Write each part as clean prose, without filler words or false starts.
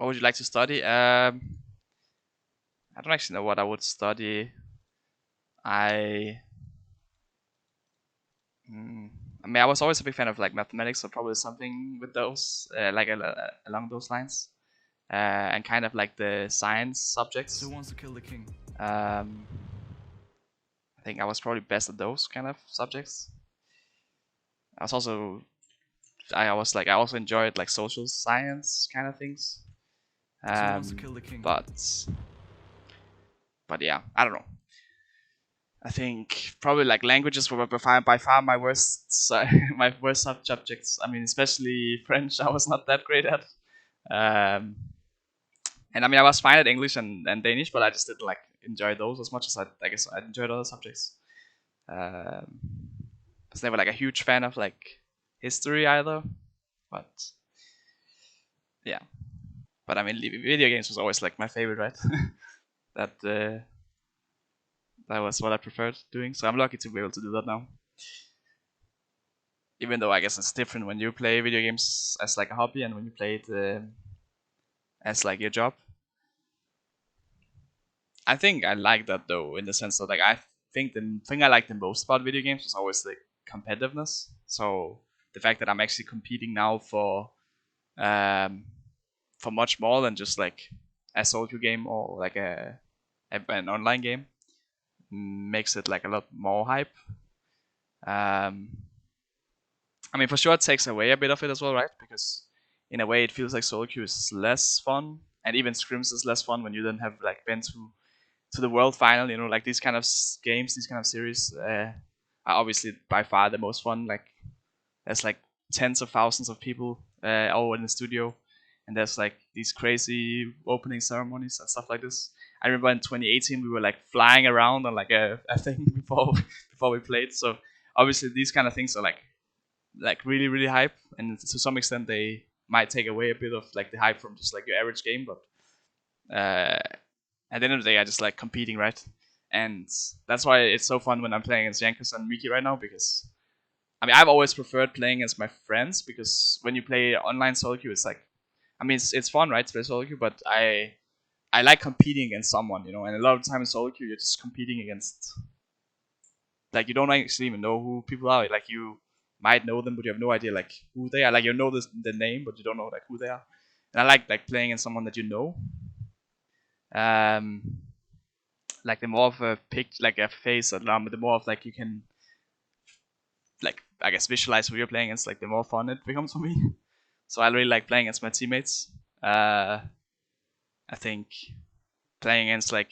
What would you like to study? I don't actually know what I would study. I mean, I was always a big fan of like mathematics, so probably something with those, like along those lines, and kind of like the science subjects. Who wants to kill the king? I think I was probably best at those kind of subjects. I also enjoyed like social science kind of things. Who wants to kill the king? But yeah, I don't know. I think probably like languages were by far my worst subjects. I mean, especially French, I was not that great at. And I mean, I was fine at English and Danish, but I just didn't like enjoy those as much as I guess I enjoyed other subjects. I was never like a huge fan of like history either, but yeah. But I mean, video games was always like my favorite, right? That was what I preferred doing, so I'm lucky to be able to do that now. Even though I guess it's different when you play video games as like a hobby and when you play it as like your job. I think I like that though, in the sense that like I think the thing I like the most about video games is always the competitiveness. So the fact that I'm actually competing now for much more than just like a solo queue game or like an online game makes it like a lot more hype. I mean, for sure it takes away a bit of it as well, right? Because in a way it feels like solo queue is less fun, and even scrims is less fun when you then have like been to the world final. You know, like these kind of games, these kind of series are obviously by far the most fun. Like there's like tens of thousands of people all in the studio, and there's like these crazy opening ceremonies and stuff like this. I remember in 2018 we were like flying around on like a thing before we played. So obviously these kind of things are like really hype, and to some extent they might take away a bit of like the hype from just like your average game. But at the end of the day, I just like competing, right? And that's why it's so fun when I'm playing against Yankus and Miki right now, because I mean I've always preferred playing against my friends, because when you play online solo queue, it's like, I mean it's fun, right, to play solo queue, but I like competing against someone, you know. And a lot of the time in solo queue you're just competing against, like, you don't actually even know who people are. Like you might know them, but you have no idea like who they are. Like you know the name, but you don't know like who they are. And I like playing in someone that you know. Like the more of a like a face, or the more of like you can like, I guess, visualize who you're playing against, like the more fun it becomes for me. So I really like playing against my teammates. I think playing against like,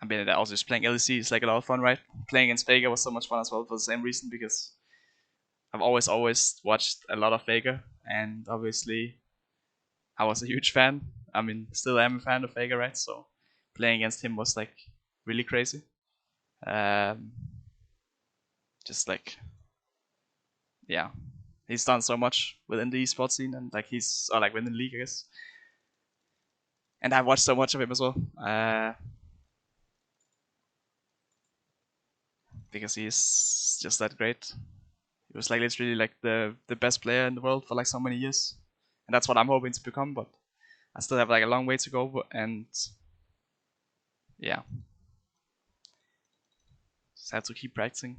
I mean, also just playing LEC is like a lot of fun, right? Playing against Faker was so much fun as well for the same reason, because I've always watched a lot of Faker, and obviously I was a huge fan. I mean, still am a fan of Faker, right? So playing against him was like really crazy. Just like, yeah, he's done so much within the esports scene, and like he's like within the league, I guess. And I've watched so much of him as well, because he's just that great. He was like literally like the best player in the world for like so many years, and that's what I'm hoping to become. But I still have like a long way to go, and yeah, just have to keep practicing.